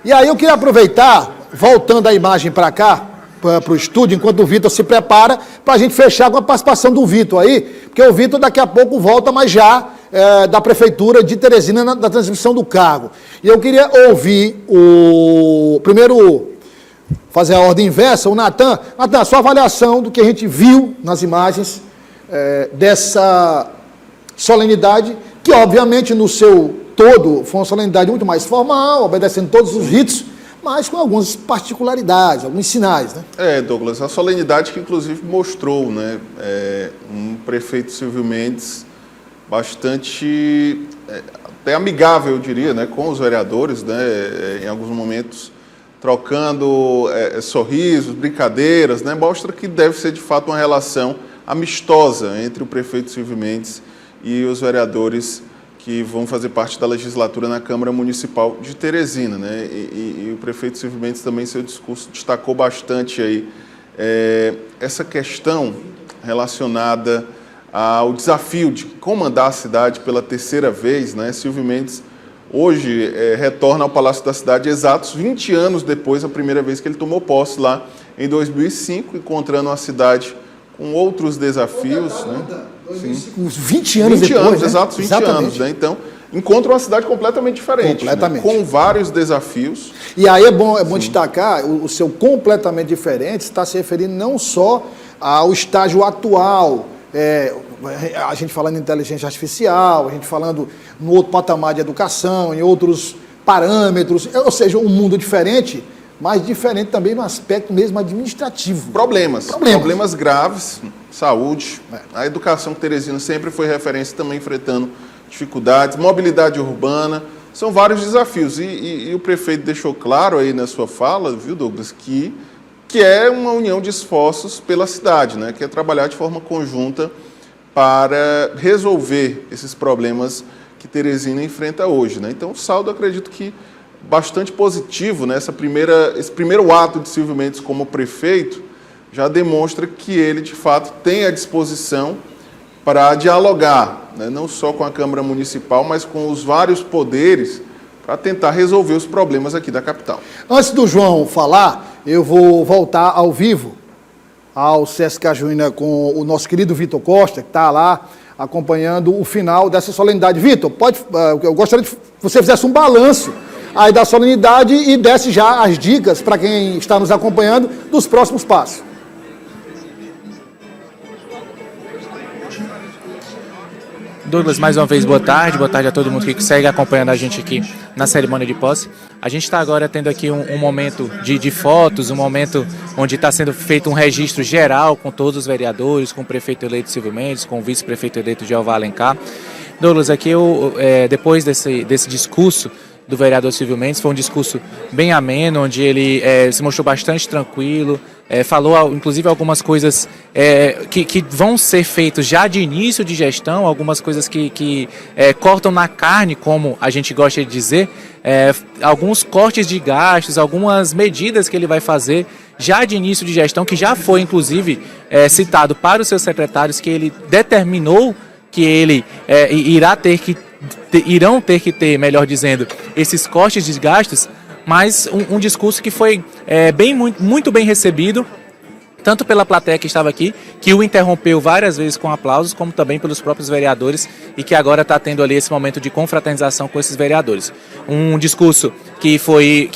E aí eu queria aproveitar, voltando a imagem para cá, para o estúdio, enquanto o Vitor se prepara, para a gente fechar com a participação do Vitor aí, porque o Vitor daqui a pouco volta, mas já da Prefeitura de Teresina, da transmissão do cargo. E eu queria ouvir primeiro, fazer a ordem inversa, o Natan. Natan, sua avaliação do que a gente viu nas imagens dessa solenidade, que obviamente no seu todo foi uma solenidade muito mais formal, obedecendo todos os ritos, mas com algumas particularidades, alguns sinais, né? Douglas, a solenidade que inclusive mostrou, né, um prefeito Silvio Mendes bastante até amigável, eu diria, né, com os vereadores, né, em alguns momentos trocando sorrisos, brincadeiras, né, mostra que deve ser de fato uma relação amistosa entre o prefeito Silvio Mendes e os vereadores que vão fazer parte da legislatura na Câmara Municipal de Teresina, né? E o prefeito Silvio Mendes também, em seu discurso, destacou bastante aí essa questão relacionada ao desafio de comandar a cidade pela terceira vez, né? Silvio Mendes hoje retorna ao Palácio da Cidade exatos 20 anos depois da primeira vez que ele tomou posse lá em 2005, encontrando a cidade com outros desafios, né? Uns 20 anos depois, né? Exatos 20 anos, né? Então, encontra uma cidade completamente diferente, completamente. Né? Com vários desafios. E aí é bom destacar, o seu completamente diferente está se referindo não só ao estágio atual, a gente falando em inteligência artificial, a gente falando no outro patamar de educação, em outros parâmetros, ou seja, um mundo diferente, mas diferente também no aspecto mesmo administrativo. Problemas graves, saúde, a educação que Teresina sempre foi referência, também enfrentando dificuldades, mobilidade urbana, são vários desafios. E o prefeito deixou claro aí na sua fala, viu, Douglas, que é uma união de esforços pela cidade, né? Que é trabalhar de forma conjunta para resolver esses problemas que Teresina enfrenta hoje, né? Então, o saldo, acredito que bastante positivo, né? Esse primeiro ato de Silvio Mendes como prefeito já demonstra que ele, de fato, tem a disposição para dialogar, né? Não só com a Câmara Municipal, mas com os vários poderes para tentar resolver os problemas aqui da capital. Antes do João falar, eu vou voltar ao vivo ao Sesc Cajuína com o nosso querido Vitor Costa, que está lá acompanhando o final dessa solenidade. Vitor, eu gostaria que você fizesse um balanço aí da solenidade e desse já as dicas para quem está nos acompanhando dos próximos passos. Douglas, mais uma vez, boa tarde a todo mundo que segue acompanhando a gente aqui na cerimônia de posse. A gente está agora tendo aqui um momento de fotos, um momento onde está sendo feito um registro geral com todos os vereadores, com o prefeito eleito Silvio Mendes, com o vice-prefeito eleito Jeová Alencar. Douglas, aqui depois desse discurso do vereador Silvio Mendes, foi um discurso bem ameno, onde ele se mostrou bastante tranquilo, falou inclusive algumas coisas que vão ser feitas já de início de gestão, algumas coisas que cortam na carne, como a gente gosta de dizer, alguns cortes de gastos, algumas medidas que ele vai fazer já de início de gestão, que já foi inclusive citado para os seus secretários, que ele determinou que ele irão ter que ter, melhor dizendo, esses cortes de gastos, mas um discurso que foi muito bem recebido, tanto pela plateia que estava aqui, que o interrompeu várias vezes com aplausos, como também pelos próprios vereadores, e que agora está tendo ali esse momento de confraternização com esses vereadores. Um discurso que foi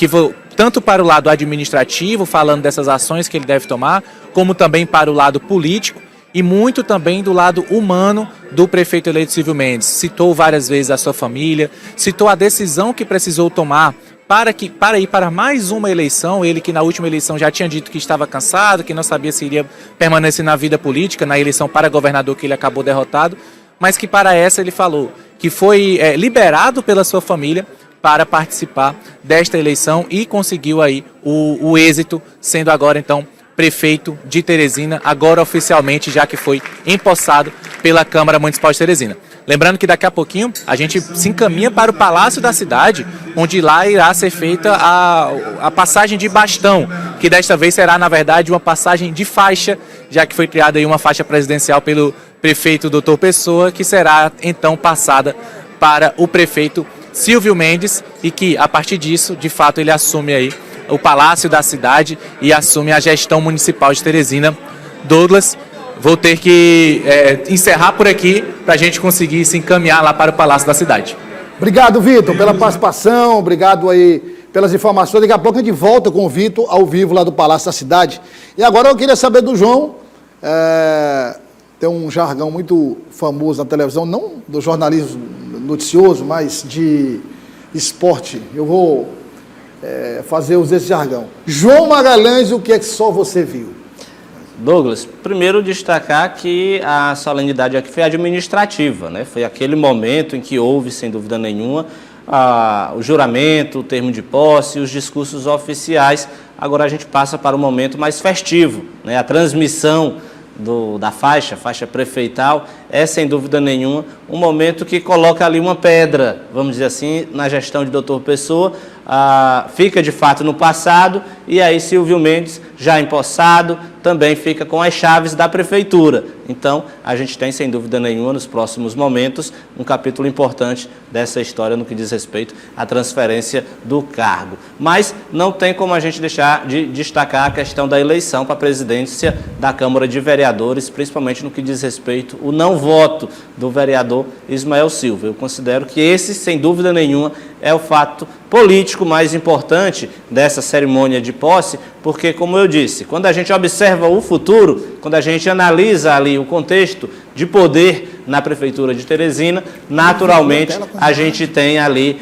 tanto para o lado administrativo, falando dessas ações que ele deve tomar, como também para o lado político, e muito também do lado humano do prefeito eleito Silvio Mendes. Citou várias vezes a sua família, citou a decisão que precisou tomar para ir para mais uma eleição, ele que na última eleição já tinha dito que estava cansado, que não sabia se iria permanecer na vida política, na eleição para governador que ele acabou derrotado, mas que para essa ele falou que foi liberado pela sua família para participar desta eleição e conseguiu aí o êxito, sendo agora então prefeito de Teresina, agora oficialmente, já que foi empossado pela Câmara Municipal de Teresina. Lembrando que daqui a pouquinho a gente se encaminha para o Palácio da Cidade, onde lá irá ser feita a passagem de bastão, que desta vez será, na verdade, uma passagem de faixa, já que foi criada aí uma faixa presidencial pelo prefeito Dr. Pessoa, que será então passada para o prefeito Silvio Mendes, e que, a partir disso, de fato, ele assume aí o Palácio da Cidade e assume a gestão municipal de Teresina. Douglas, vou ter que encerrar por aqui para a gente conseguir se encaminhar lá para o Palácio da Cidade. Obrigado, Vitor, pela participação, obrigado aí pelas informações. Daqui a pouco a gente volta com o Vitor ao vivo lá do Palácio da Cidade. E agora eu queria saber do João, tem um jargão muito famoso na televisão, não do jornalismo noticioso, mas de esporte. Eu vou fazer uso desse jargão. João Magalhães, o que é que só você viu? Douglas, primeiro destacar que a solenidade aqui foi administrativa, né? Foi aquele momento em que houve, sem dúvida nenhuma, o juramento, o termo de posse, os discursos oficiais. Agora a gente passa para o momento mais festivo, né? A transmissão da faixa prefeital é, sem dúvida nenhuma, um momento que coloca ali uma pedra, vamos dizer assim, na gestão de Dr. Pessoa, fica de fato no passado, e aí Silvio Mendes, já empossado, também fica com as chaves da prefeitura. Então, a gente tem, sem dúvida nenhuma, nos próximos momentos, um capítulo importante dessa história no que diz respeito à transferência do cargo. Mas não tem como a gente deixar de destacar a questão da eleição para a presidência da Câmara de Vereadores, principalmente no que diz respeito ao não voto do vereador Ismael Silva. Eu considero que esse, sem dúvida nenhuma, é o fato político mais importante dessa cerimônia de posse, porque, como eu disse, quando a gente observa o futuro, quando a gente analisa ali o contexto de poder na Prefeitura de Teresina, naturalmente a gente tem ali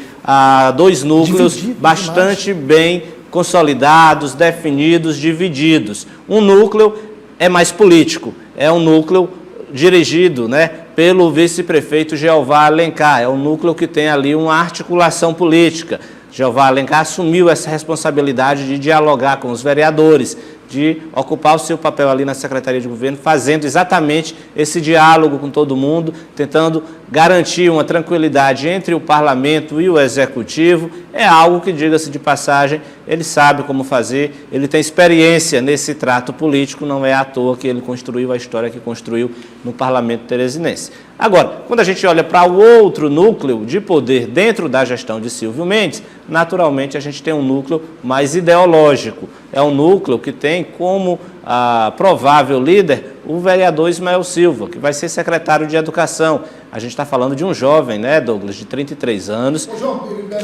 dois núcleos bastante bem consolidados, definidos, divididos. Um núcleo é mais político, é um núcleo dirigido, né, pelo vice-prefeito Jeová Alencar, é um núcleo que tem ali uma articulação política. Jeová Alencar assumiu essa responsabilidade de dialogar com os vereadores, de ocupar o seu papel ali na Secretaria de Governo, fazendo exatamente esse diálogo com todo mundo, tentando garantir uma tranquilidade entre o Parlamento e o Executivo. É algo que, diga-se de passagem, ele sabe como fazer, ele tem experiência nesse trato político, não é à toa que ele construiu a história que construiu no Parlamento teresinense. Agora, quando a gente olha para o outro núcleo de poder dentro da gestão de Silvio Mendes, naturalmente a gente tem um núcleo mais ideológico. É um núcleo que tem como provável líder o vereador Ismael Silva, que vai ser secretário de Educação. A gente está falando de um jovem, né, Douglas, de 33 anos,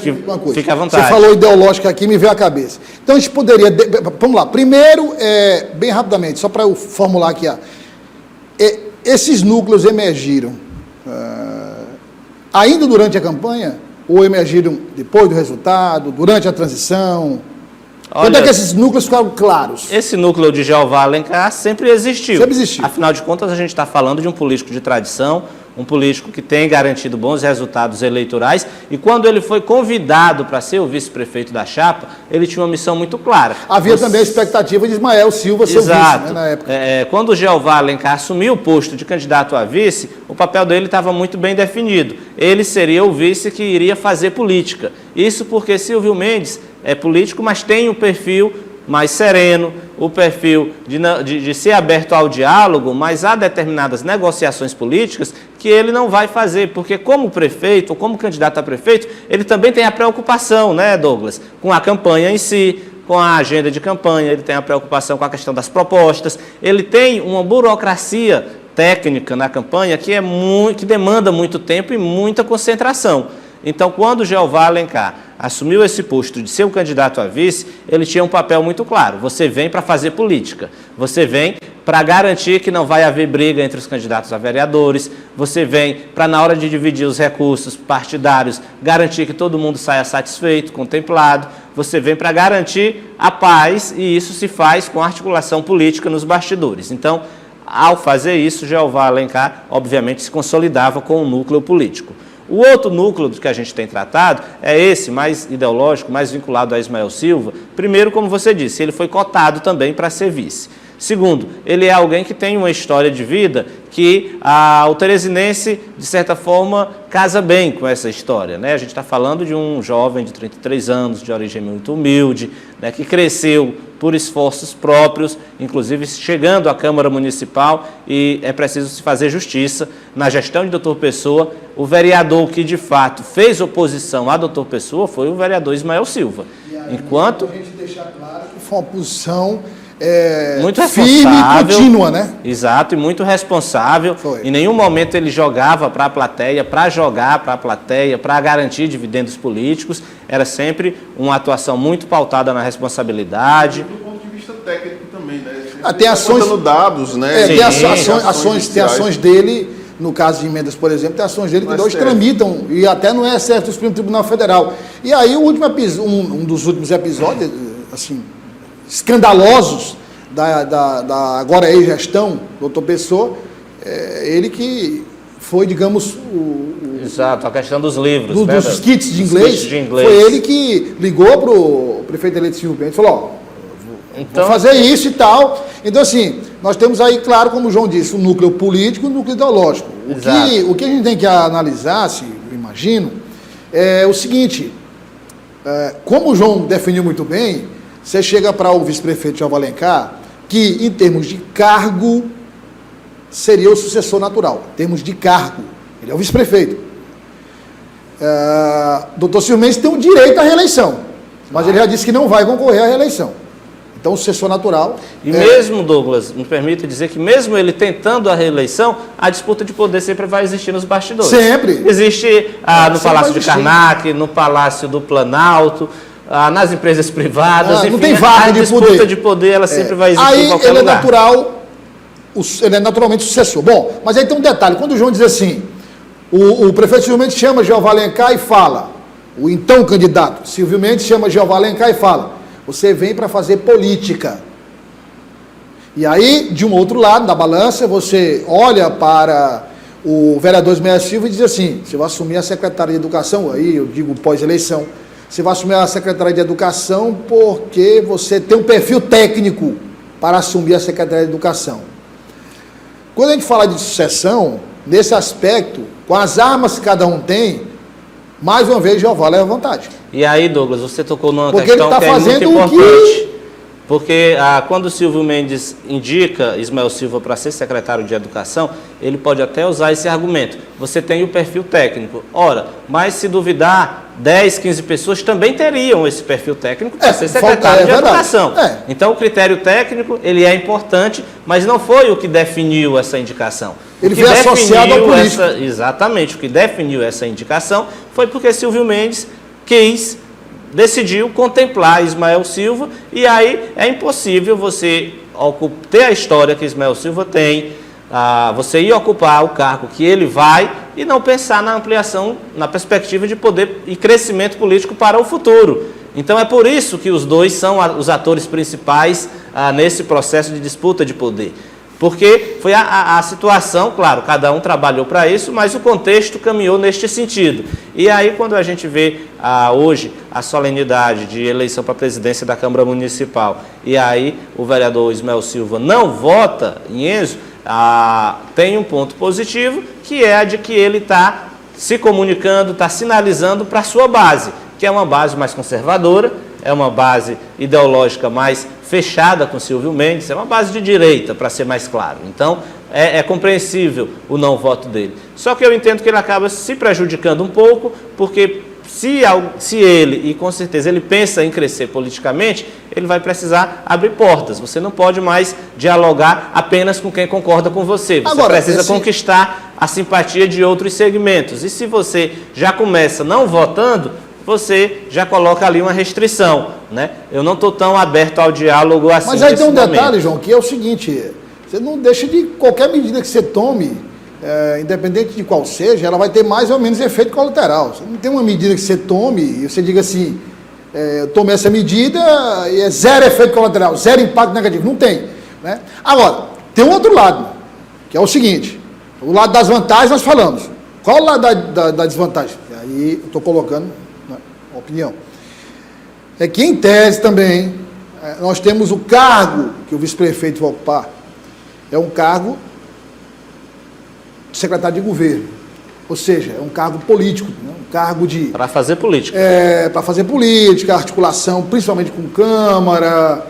que fica à vontade. Você falou ideológica aqui, me veio à cabeça. Então a gente poderia, vamos lá, primeiro, bem rapidamente, só para eu formular aqui, esses núcleos emergiram ainda durante a campanha ou emergiram depois do resultado, durante a transição? Olha, quando é que esses núcleos ficaram claros? Esse núcleo de Jeová Alencar sempre existiu. Sempre existiu. Afinal de contas, a gente está falando de um político de tradição, um político que tem garantido bons resultados eleitorais, e quando ele foi convidado para ser o vice-prefeito da chapa, ele tinha uma missão muito clara. Havia também a expectativa de Ismael Silva ser o vice, né, na época. Quando o Jeová Alencar assumiu o posto de candidato a vice, o papel dele estava muito bem definido. Ele seria o vice que iria fazer política. Isso porque Silvio Mendes é político, mas tem um perfil mais sereno, o perfil de ser aberto ao diálogo, mas há determinadas negociações políticas que ele não vai fazer, porque como prefeito, ou como candidato a prefeito, ele também tem a preocupação, né, Douglas, com a campanha em si, com a agenda de campanha, ele tem a preocupação com a questão das propostas, ele tem uma burocracia técnica na campanha que demanda muito tempo e muita concentração. Então, quando o Jeová Alencar assumiu esse posto de ser o candidato a vice, ele tinha um papel muito claro. Você vem para fazer política, você vem para garantir que não vai haver briga entre os candidatos a vereadores, você vem para, na hora de dividir os recursos partidários, garantir que todo mundo saia satisfeito, contemplado, você vem para garantir a paz, e isso se faz com articulação política nos bastidores. Então, ao fazer isso, Jeová Alencar, obviamente, se consolidava com o núcleo político. O outro núcleo que a gente tem tratado é esse, mais ideológico, mais vinculado a Ismael Silva. Primeiro, como você disse, ele foi cotado também para ser vice. Segundo, ele é alguém que tem uma história de vida que o teresinense, de certa forma, casa bem com essa história, né? A gente está falando de um jovem de 33 anos, de origem muito humilde, né, que cresceu por esforços próprios, inclusive chegando à Câmara Municipal, e é preciso se fazer justiça. Na gestão de Dr. Pessoa, o vereador que, de fato, fez oposição a doutor Pessoa foi o vereador Ismael Silva. Enquanto... A gente deixar claro que foi uma posição muito firme e contínua, né? Exato, e muito responsável. Foi. Em nenhum momento ele jogava para a plateia, para garantir dividendos políticos. Era sempre uma atuação muito pautada na responsabilidade. Do ponto de vista técnico também, né? Tem ações... Contando dados, né? Tem ações dele, no caso de emendas, por exemplo, tem ações dele que hoje tramitam, e até não é certo o Supremo Tribunal Federal. E aí um dos últimos episódios, assim, escandalosos da agora ex-gestão, doutor Pessoa, ele que foi, digamos, Exato, a questão dos livros. Dos kits de inglês, foi ele que ligou para o prefeito eleito Silvio Mendes e falou, vou fazer isso e tal. Então, assim, nós temos aí, claro, como o João disse, o núcleo político e o núcleo ideológico. O que a gente tem que analisar, se eu imagino, é o seguinte, como o João definiu muito bem, você chega para o vice-prefeito João Alencar, que em termos de cargo seria o sucessor natural, em termos de cargo, ele é o vice-prefeito. Doutor Silvio Mendes tem o direito à reeleição, mas ele já disse que não vai concorrer à reeleição. Então, o sucessor natural... E mesmo, Douglas, me permite dizer que mesmo ele tentando a reeleição, a disputa de poder sempre vai existir nos bastidores. Sempre. Existe no Palácio de Karnak, no Palácio do Planalto, nas empresas privadas, enfim, não tem vaga de disputa de poder, ela sempre vai existir em qualquer lugar. Ele é naturalmente sucessor. Bom, mas aí tem um detalhe, quando o João diz assim, o prefeito Silvio Mendes chama Jeová Alencar e fala, o então candidato Silvio Mendes chama Jeová Alencar e fala, você vem para fazer política. E aí, de um outro lado da balança, você olha para o vereador Ismael Silva e diz assim, você vai assumir a secretária de Educação, aí eu digo pós-eleição, você vai assumir a Secretaria de Educação porque você tem um perfil técnico para assumir a Secretaria de Educação. Quando a gente fala de sucessão, nesse aspecto, com as armas que cada um tem, mais uma vez Jeová leva vantagem. E aí, Douglas, você tocou numa porque questão ele que é muito importante. Porque quando o Silvio Mendes indica Ismael Silva para ser secretário de Educação, ele pode até usar esse argumento. Você tem o perfil técnico. Ora, mas se duvidar, 10, 15 pessoas também teriam esse perfil técnico para ser secretário de Educação. Então, o critério técnico, ele é importante, mas não foi o que definiu essa indicação. Ele foi associado ao político. Exatamente, o que definiu essa indicação foi porque Silvio Mendes decidiu contemplar Ismael Silva, e aí é impossível você ter a história que Ismael Silva tem, você ir ocupar o cargo que ele vai e não pensar na ampliação, na perspectiva de poder e crescimento político para o futuro. Então é por isso que os dois são os atores principais nesse processo de disputa de poder. Porque foi a situação, claro, cada um trabalhou para isso, mas o contexto caminhou neste sentido. E aí, quando a gente vê hoje a solenidade de eleição para a presidência da Câmara Municipal, e aí o vereador Ismael Silva não vota em Enzo, tem um ponto positivo, que é a de que ele está se comunicando, está sinalizando para a sua base, que é uma base mais conservadora, é uma base ideológica mais fechada com Silvio Mendes, é uma base de direita, para ser mais claro. Então, é compreensível o não voto dele. Só que eu entendo que ele acaba se prejudicando um pouco, porque se ele, e com certeza ele pensa em crescer politicamente, ele vai precisar abrir portas. Você não pode mais dialogar apenas com quem concorda com você. Você precisa conquistar a simpatia de outros segmentos. E se você já começa não votando, você já coloca ali uma restrição, né? Eu não estou tão aberto ao diálogo assim. Mas aí tem um detalhe, João, que é o seguinte, você não deixa de qualquer medida que você tome, independente de qual seja, ela vai ter mais ou menos efeito colateral. Você não tem uma medida que você tome e você diga assim, eu tomei essa medida e é zero efeito colateral, zero impacto negativo. Não tem, né? Agora, tem um outro lado, que é o seguinte, o lado das vantagens nós falamos. Qual o lado da desvantagem? E aí eu estou colocando opinião. É que, em tese também, nós temos o cargo que o vice-prefeito vai ocupar, é um cargo de secretário de governo, ou seja, é um cargo político, né? Um cargo de... Para fazer política. Para fazer política, articulação, principalmente com Câmara,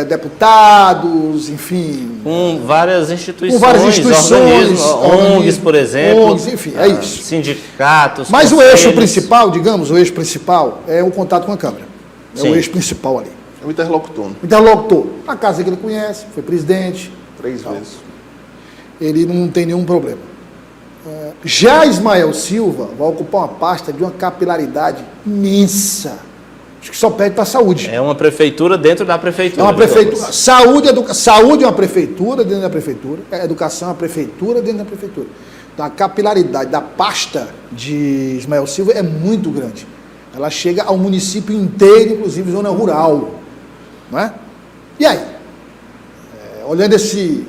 deputados, enfim. Com várias instituições, organismos, ONGs, por exemplo. ONGs, enfim, é isso. Sindicatos. Mas o conselhos. eixo principal, digamos, o eixo principal é o contato com a Câmara. É Sim. o eixo principal ali. É o interlocutor, O interlocutor, a casa que ele conhece, foi presidente, 3 vezes. ele não tem nenhum problema. Já Ismael Silva vai ocupar uma pasta de uma capilaridade imensa. Acho que só pede para a saúde. É uma prefeitura dentro da prefeitura. É uma prefeitura. Douglas. Saúde é uma prefeitura dentro da prefeitura. Educação é uma prefeitura dentro da prefeitura. Então a capilaridade da pasta de Ismael Silva é muito grande. Ela chega ao município inteiro, inclusive zona rural. Não é? E aí? Olhando esse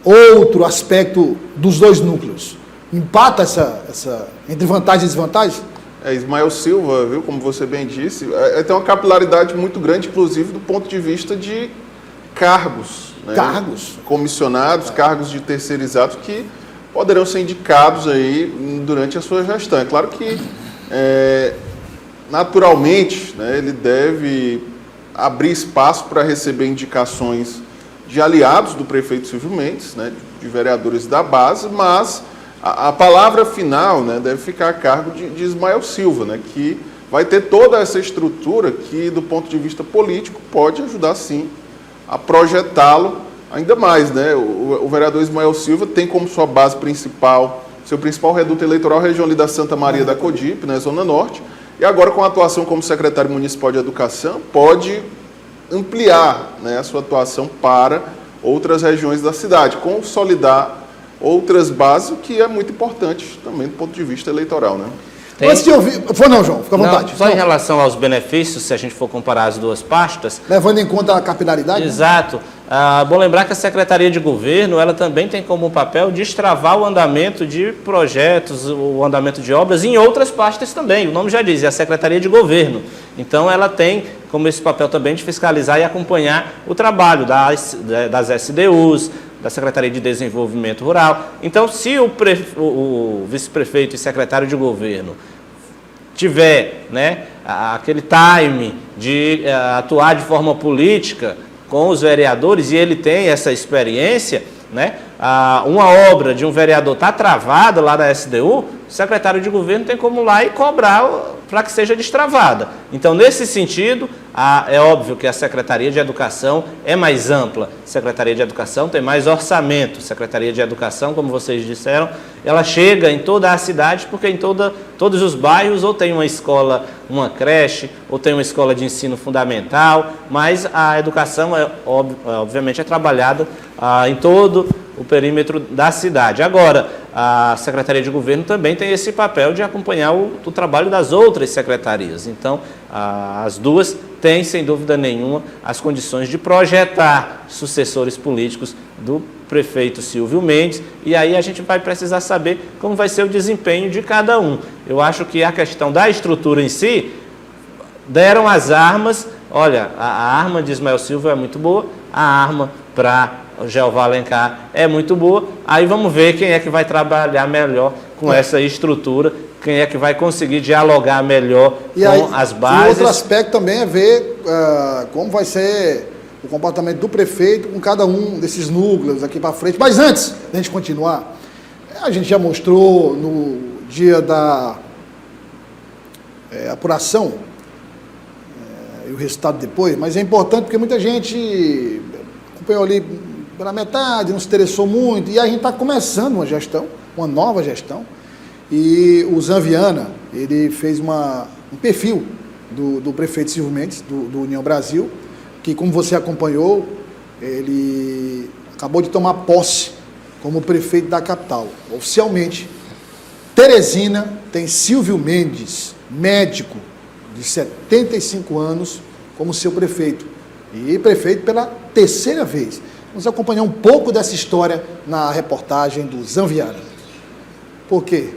outro aspecto dos dois núcleos, empata essa entre vantagens e desvantagens? Ismael Silva, viu, como você bem disse, tem uma capilaridade muito grande, inclusive do ponto de vista de cargos. Né? Cargos. Comissionados, cargos de terceirizados que poderão ser indicados aí durante a sua gestão. É claro que, naturalmente, né, ele deve abrir espaço para receber indicações de aliados do prefeito Silvio Mendes, né, de vereadores da base, mas a palavra final, né, deve ficar a cargo de Ismael Silva, né, que vai ter toda essa estrutura que, do ponto de vista político, pode ajudar, sim, a projetá-lo ainda mais. Né? O vereador Ismael Silva tem como sua base principal, seu principal reduto eleitoral, a região ali da Santa Maria da Codipe, né, Zona Norte, e agora com a atuação como secretário municipal de educação, pode ampliar, né, a sua atuação para outras regiões da cidade, consolidar outras bases, o que é muito importante também do ponto de vista eleitoral. Né? Antes de ouvir... Foi não, João, fica à vontade. Não, só em relação aos benefícios, se a gente for comparar as duas pastas... Levando em conta a capilaridade? Exato. Bom lembrar que a Secretaria de Governo, ela também tem como papel destravar o andamento de projetos, o andamento de obras em outras pastas também. O nome já diz, é a Secretaria de Governo. Então, ela tem como esse papel também de fiscalizar e acompanhar o trabalho das SDUs, da Secretaria de Desenvolvimento Rural. Então, se o vice-prefeito e secretário de governo tiver, né, aquele time de atuar de forma política com os vereadores, e ele tem essa experiência, né, uma obra de um vereador está travada lá da SDU, o secretário de governo tem como ir lá e cobrar para que seja destravada. Então, nesse sentido, é óbvio que a Secretaria de Educação é mais ampla. A Secretaria de Educação tem mais orçamento. A Secretaria de Educação, como vocês disseram, ela chega em toda a cidade, porque em todos os bairros ou tem uma escola, uma creche, ou tem uma escola de ensino fundamental, mas a educação, obviamente, é trabalhada em todo o perímetro da cidade. Agora, a Secretaria de Governo também tem esse papel de acompanhar o trabalho das outras secretarias. Então, as duas têm, sem dúvida nenhuma, as condições de projetar sucessores políticos do prefeito Silvio Mendes, e aí a gente vai precisar saber como vai ser o desempenho de cada um. Eu acho que a questão da estrutura em si, deram as armas, olha, a arma de Ismael Silva é muito boa, a arma para o Jeová Alencar é muito boa, aí vamos ver quem é que vai trabalhar melhor com essa estrutura, quem é que vai conseguir dialogar melhor com as bases. E outro aspecto também é ver como vai ser o comportamento do prefeito com cada um desses núcleos aqui para frente. Mas antes de a gente continuar, a gente já mostrou no dia da apuração, e o resultado depois, mas é importante porque muita gente acompanhou ali pela metade, não se interessou muito, e a gente está começando uma gestão, uma nova gestão, e o Zanviana, ele fez um perfil do prefeito Silvio Mendes, do União Brasil, que, como você acompanhou, ele acabou de tomar posse como prefeito da capital. Oficialmente, Teresina tem Silvio Mendes, médico de 75 anos, como seu prefeito. E prefeito pela terceira vez. Vamos acompanhar um pouco dessa história na reportagem do Zanviana. Por quê?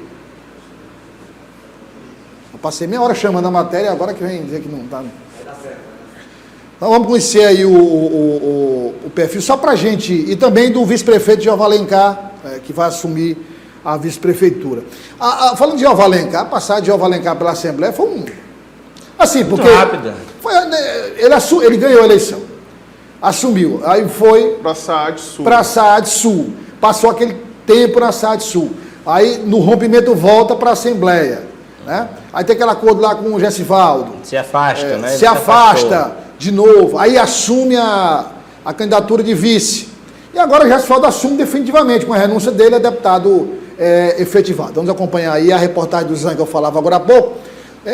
Eu passei meia hora chamando a matéria, agora que vem dizer que não está. Então vamos conhecer aí o perfil, só para a gente, e também do vice-prefeito Jeová Alencar, que vai assumir a vice-prefeitura. Falando de Jeová Alencar, a passagem de Jeová Alencar pela Assembleia foi assim, porque muito rápida. Ele ganhou a eleição. Assumiu. Aí foi Para a SAAD Sul. para a SAAD Sul. Passou aquele tempo na SAAD Sul. Aí, no rompimento, volta para a Assembleia. Né? Aí tem aquele acordo lá com o Gessivaldo. Se afasta, né? Ele Se afasta afastou. de novo. Aí assume a candidatura de vice. E agora o Gessivaldo assume definitivamente, com a renúncia dele, é deputado efetivado. Vamos acompanhar aí a reportagem do Zan, que eu falava agora há pouco.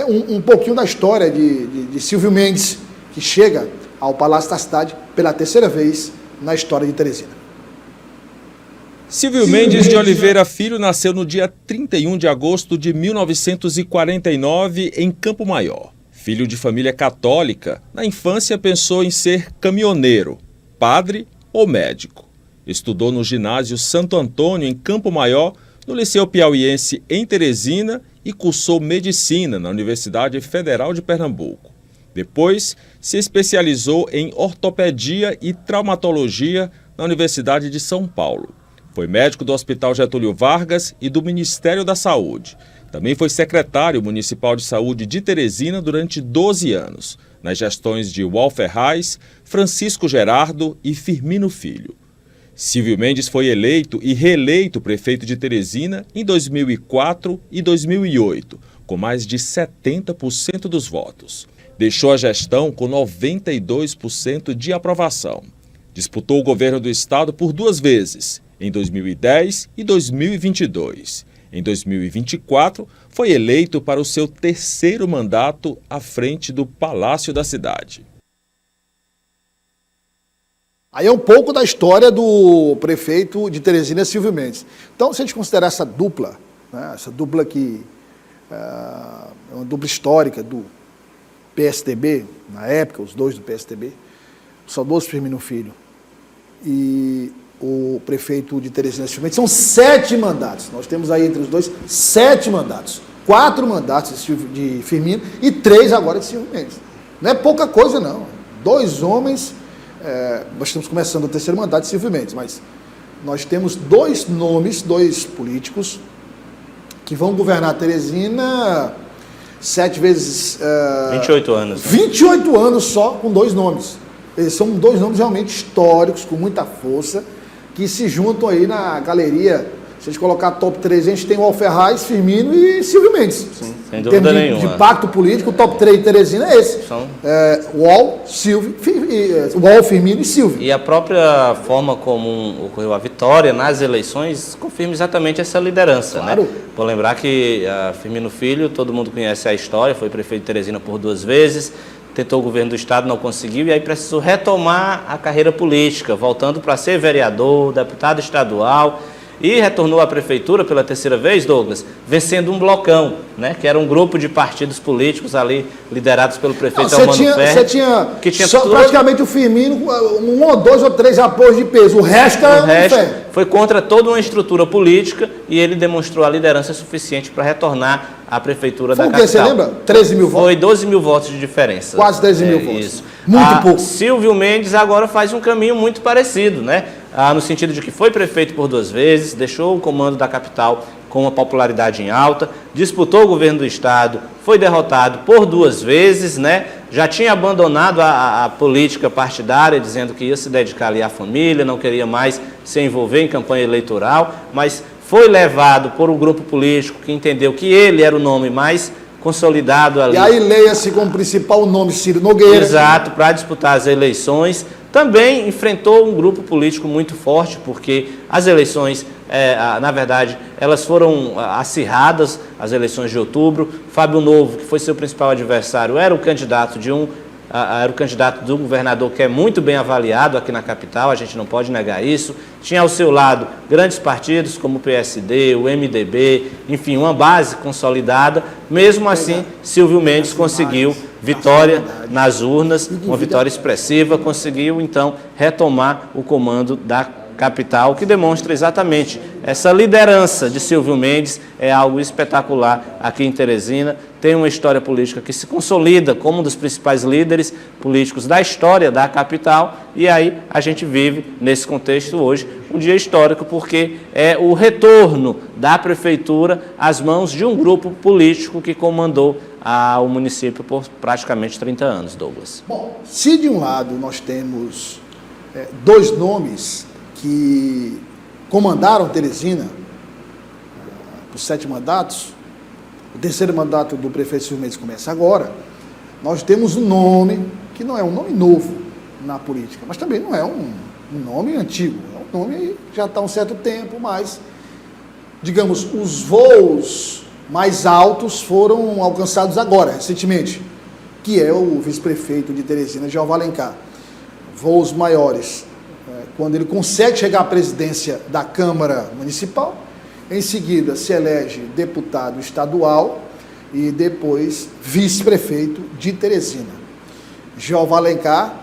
Um pouquinho da história de Silvio Mendes, que chega ao Palácio da Cidade pela terceira vez na história de Teresina. Silvio Mendes de Oliveira Filho nasceu no dia 31 de agosto de 1949 em Campo Maior. Filho de família católica, na infância pensou em ser caminhoneiro, padre ou médico. Estudou no ginásio Santo Antônio, em Campo Maior, no Liceu Piauiense em Teresina e cursou medicina na Universidade Federal de Pernambuco. Depois, se especializou em ortopedia e traumatologia na Universidade de São Paulo. Foi médico do Hospital Getúlio Vargas e do Ministério da Saúde. Também foi secretário municipal de saúde de Teresina durante 12 anos, nas gestões de Walter Reis, Francisco Gerardo e Firmino Filho. Silvio Mendes foi eleito e reeleito prefeito de Teresina em 2004 e 2008, com mais de 70% dos votos. Deixou a gestão com 92% de aprovação. Disputou o governo do estado por 2 vezes, em 2010 e 2022. Em 2024, foi eleito para o seu 3º mandato à frente do Palácio da Cidade. Aí é um pouco da história do prefeito de Teresina, Silvio Mendes. Então, se a gente considerar essa dupla, né, essa dupla que é uma dupla histórica do PSDB, na época, os dois do PSDB, o saudoso Firmino Filho e o prefeito de Teresina, Silvio Mendes, são 7 mandatos. Nós temos aí entre os dois 7 mandatos. 4 mandatos de Firmino e 3 agora de Silvio Mendes. Não é pouca coisa, não. 2 homens... nós estamos começando o 3º mandato de Silvio Mendes, mas nós temos 2 nomes, 2 políticos que vão governar Teresina 7 vezes... 28 anos. 28 anos só com 2 nomes. Eles são 2 nomes realmente históricos, com muita força, que se juntam aí na galeria. Se a gente colocar top 3, a gente tem o Walter Reis, Firmino e Silvio Mendes. Sim, sem dúvida nenhuma. De pacto político, o top 3 de Teresina é esse. Wall, Firmino e Silvio. E a própria forma como ocorreu a vitória nas eleições confirma exatamente essa liderança. Claro. Né? Vou lembrar que Firmino Filho, todo mundo conhece a história, foi prefeito de Teresina por 2 vezes, tentou o governo do estado, não conseguiu, e aí precisou retomar a carreira política, voltando para ser vereador, deputado estadual, e retornou à prefeitura pela 3ª vez, Douglas, vencendo um blocão, né, que era um grupo de partidos políticos ali, liderados pelo prefeito Almano Ferri. Você tinha, que tinha praticamente o Firmino, 1 ou 2 ou 3 apoios de peso, o resto era foi contra toda uma estrutura política e ele demonstrou a liderança suficiente para retornar à prefeitura da capital. Você lembra? 13 mil votos? Foi 12 mil votos de diferença. Quase 13 mil votos. Isso. Muito pouco. Silvio Mendes agora faz um caminho muito parecido, né? No sentido de que foi prefeito por 2 vezes, deixou o comando da capital com uma popularidade em alta, disputou o governo do estado, foi derrotado por 2 vezes, né? Já tinha abandonado a política partidária, dizendo que ia se dedicar ali à família, não queria mais se envolver em campanha eleitoral, mas foi levado por um grupo político que entendeu que ele era o nome mais consolidado ali. E aí leia-se como principal o nome Ciro Nogueira. Exato, para disputar as eleições. Também enfrentou um grupo político muito forte, porque as eleições, na verdade, elas foram acirradas, as eleições de outubro. Fábio Novo, que foi seu principal adversário, era o candidato do governador, que é muito bem avaliado aqui na capital, a gente não pode negar isso. Tinha ao seu lado grandes partidos como o PSD, o MDB, enfim, uma base consolidada. Mesmo assim, Silvio Mendes conseguiu vitória nas urnas, uma vitória expressiva, conseguiu então retomar o comando da capital, que demonstra exatamente essa liderança de Silvio Mendes. É algo espetacular aqui em Teresina. Tem uma história política que se consolida como um dos principais líderes políticos da história da capital, e aí a gente vive nesse contexto hoje um dia histórico, porque é o retorno da prefeitura às mãos de um grupo político que comandou o município por praticamente 30 anos, Douglas. Bom, se de um lado nós temos dois nomes que comandaram Teresina por 7 mandatos. O terceiro mandato do prefeito Silvio Mendes começa agora. Nós temos um nome que não é um nome novo na política, mas também não é um nome antigo. É um nome que já está há um certo tempo, mas, digamos, os voos mais altos foram alcançados agora, recentemente, que é o vice-prefeito de Teresina, Jeová Alencar. Voos maiores, quando ele consegue chegar à presidência da Câmara Municipal, em seguida se elege deputado estadual e depois vice-prefeito de Teresina. Jeová Alencar,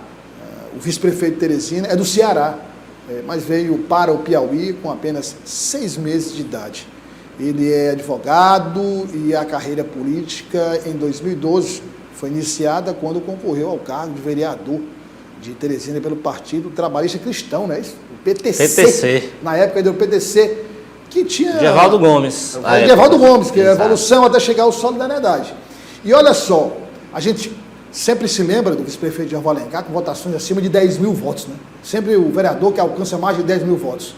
o vice-prefeito de Teresina, é do Ceará, mas veio para o Piauí com apenas 6 meses de idade. Ele é advogado e a carreira política em 2012 foi iniciada quando concorreu ao cargo de vereador de Teresina pelo Partido Trabalhista Cristão, né? O PTC. Na época do PTC, que tinha... Gevaldo Gomes. Gevaldo Gomes, que é a Exato. evolução até chegar ao Solidariedade. E olha só, a gente sempre se lembra do vice-prefeito Jeová Alencar com votações acima de 10 mil votos, né? Sempre o vereador que alcança mais de 10 mil votos.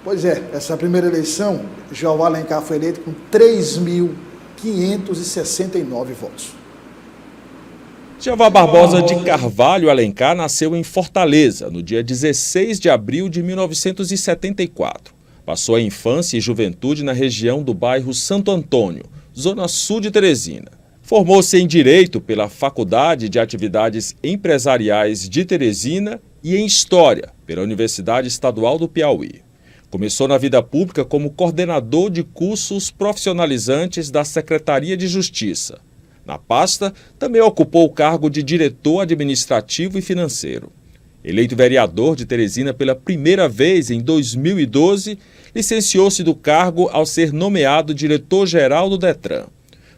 Pois é, essa primeira eleição, Jeová Alencar foi eleito com 3.569 votos. Jeová Barbosa de Carvalho Alencar nasceu em Fortaleza, no dia 16 de abril de 1974. Passou a infância e juventude na região do bairro Santo Antônio, zona sul de Teresina. Formou-se em Direito pela Faculdade de Atividades Empresariais de Teresina e em História pela Universidade Estadual do Piauí. Começou na vida pública como coordenador de cursos profissionalizantes da Secretaria de Justiça. Na pasta, também ocupou o cargo de diretor administrativo e financeiro. Eleito vereador de Teresina pela primeira vez em 2012, licenciou-se do cargo ao ser nomeado diretor-geral do Detran.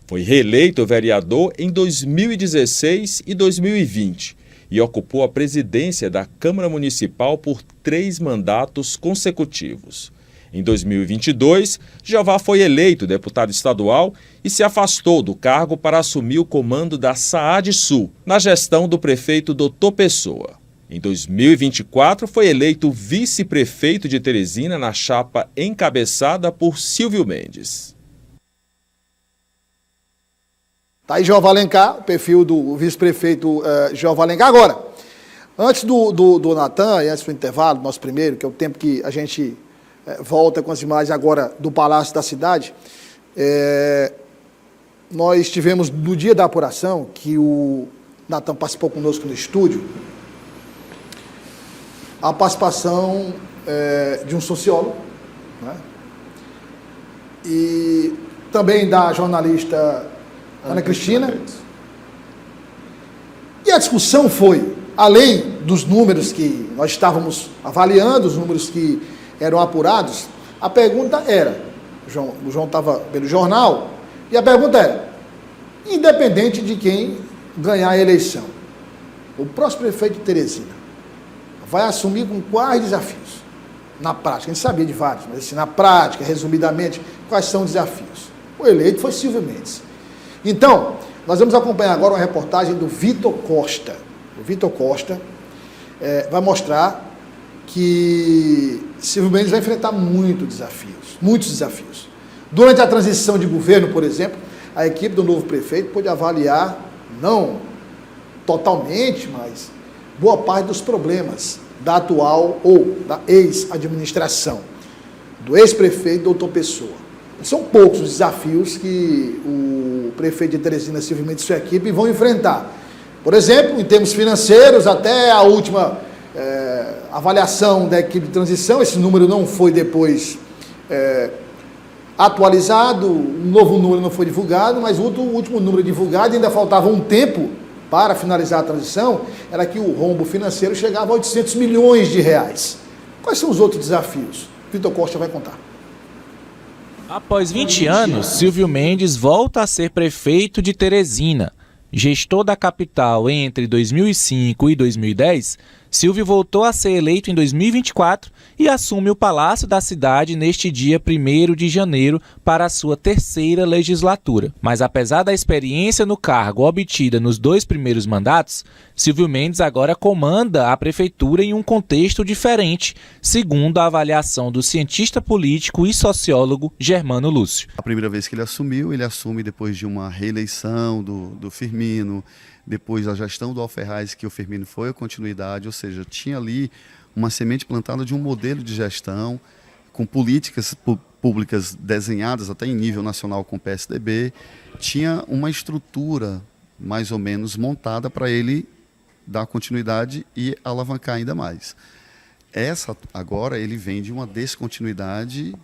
Foi reeleito vereador em 2016 e 2020 e ocupou a presidência da Câmara Municipal por 3 mandatos consecutivos. Em 2022, Jeová foi eleito deputado estadual e se afastou do cargo para assumir o comando da SAAD-Sul, na gestão do prefeito Dr. Pessoa. Em 2024, foi eleito vice-prefeito de Teresina na chapa encabeçada por Silvio Mendes. Está aí Jeová Alencar, o perfil do vice-prefeito Jeová Alencar. Agora, antes do Natan, e antes do intervalo, nosso primeiro, que é o tempo que a gente volta com as imagens agora do Palácio da Cidade, nós tivemos no dia da apuração, que o Natan participou conosco no estúdio, a participação de um sociólogo, né? E também da jornalista Ana Cristina. E a discussão foi, além dos números que nós estávamos avaliando, os números que eram apurados, a pergunta era, o João estava pelo jornal, e a pergunta era, independente de quem ganhar a eleição, o próximo prefeito de Teresina vai assumir com quais desafios? Na prática, a gente sabia de vários, mas assim, na prática, resumidamente, quais são os desafios? O eleito foi Silvio Mendes. Então, nós vamos acompanhar agora uma reportagem do Vitor Costa. O Vitor Costa vai mostrar que Silvio Mendes vai enfrentar muitos desafios. Durante a transição de governo, por exemplo, a equipe do novo prefeito pôde avaliar, não totalmente, mas boa parte dos problemas da atual ou da ex-administração, do ex-prefeito Dr. Pessoa. São poucos os desafios que o prefeito de Teresina, Silvio Mendes e sua equipe vão enfrentar. Por exemplo, em termos financeiros, até a última avaliação da equipe de transição, esse número não foi depois atualizado, um novo número não foi divulgado, mas o último número divulgado, ainda faltava um tempo para finalizar a transição, era que o rombo financeiro chegava a 800 milhões de reais. Quais são os outros desafios? Vitor Costa vai contar. Após 20 anos, Silvio Mendes volta a ser prefeito de Teresina. gestor da capital entre 2005 e 2010, Silvio voltou a ser eleito em 2024 e assume o Palácio da Cidade neste dia 1º de janeiro para a sua 3ª legislatura. Mas apesar da experiência no cargo obtida nos 2 primeiros mandatos, Silvio Mendes agora comanda a prefeitura em um contexto diferente, segundo a avaliação do cientista político e sociólogo Germano Lúcio. A primeira vez que ele assume depois de uma reeleição do Firmino, depois a gestão do Alferraz, que o Firmino foi a continuidade, ou seja, tinha ali uma semente plantada de um modelo de gestão, com políticas públicas desenhadas até em nível nacional com o PSDB, tinha uma estrutura mais ou menos montada para ele dar continuidade e alavancar ainda mais. Agora ele vem de uma descontinuidade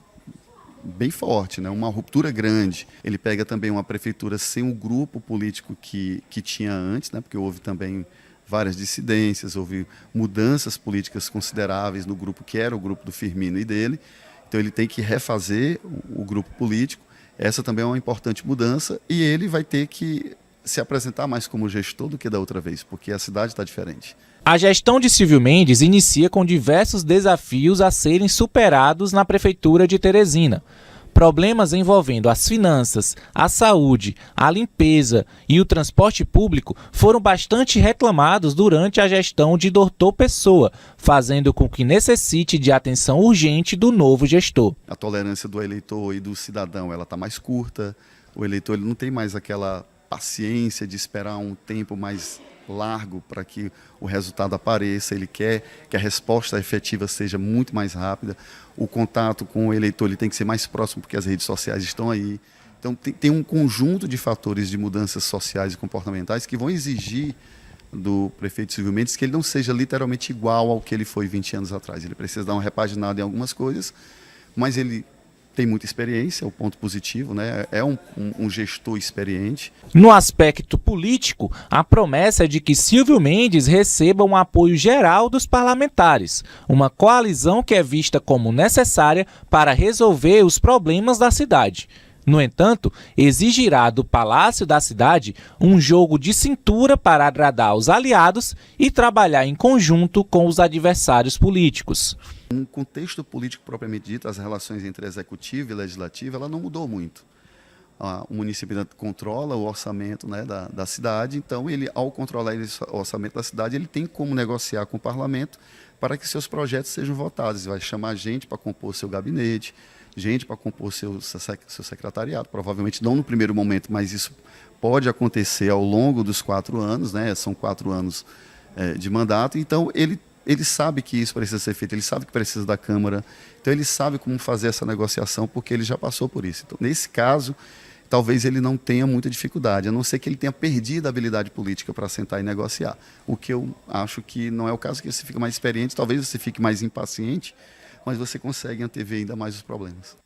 bem forte, né? Uma ruptura grande. Ele pega também uma prefeitura sem o grupo político que tinha antes, né? Porque houve também várias dissidências, houve mudanças políticas consideráveis no grupo que era o grupo do Firmino e dele. Então ele tem que refazer o grupo político. Essa também é uma importante mudança e ele vai ter que se apresentar mais como gestor do que da outra vez, porque a cidade está diferente. A gestão de Silvio Mendes inicia com diversos desafios a serem superados na Prefeitura de Teresina. Problemas envolvendo as finanças, a saúde, a limpeza e o transporte público foram bastante reclamados durante a gestão de Dr. Pessoa, fazendo com que necessite de atenção urgente do novo gestor. A tolerância do eleitor e do cidadão ela está mais curta, o eleitor ele não tem mais aquela paciência de esperar um tempo mais largo para que o resultado apareça, ele quer que a resposta efetiva seja muito mais rápida, o contato com o eleitor ele tem que ser mais próximo porque as redes sociais estão aí. Então tem um conjunto de fatores de mudanças sociais e comportamentais que vão exigir do prefeito Silvio Mendes que ele não seja literalmente igual ao que ele foi 20 anos atrás. Ele precisa dar uma repaginada em algumas coisas, mas ele tem muita experiência, é o ponto positivo, né? É um gestor experiente. No aspecto político, a promessa é de que Silvio Mendes receba um apoio geral dos parlamentares, uma coalizão que é vista como necessária para resolver os problemas da cidade. No entanto, exigirá do Palácio da Cidade um jogo de cintura para agradar os aliados e trabalhar em conjunto com os adversários políticos. No contexto político propriamente dito, as relações entre executivo e legislativo, ela não mudou muito. O município controla o orçamento, né, da cidade, então ele, ao controlar o orçamento da cidade, ele tem como negociar com o parlamento para que seus projetos sejam votados. Ele vai chamar gente para compor seu gabinete, gente para compor seu secretariado, provavelmente não no primeiro momento, mas isso pode acontecer ao longo dos 4 anos, né? São 4 anos de mandato, então ele sabe que isso precisa ser feito, ele sabe que precisa da Câmara, então ele sabe como fazer essa negociação, porque ele já passou por isso. Então, nesse caso, talvez ele não tenha muita dificuldade, a não ser que ele tenha perdido a habilidade política para sentar e negociar, o que eu acho que não é o caso, que você fica mais experiente, talvez você fique mais impaciente, mas você consegue antever ainda mais os problemas.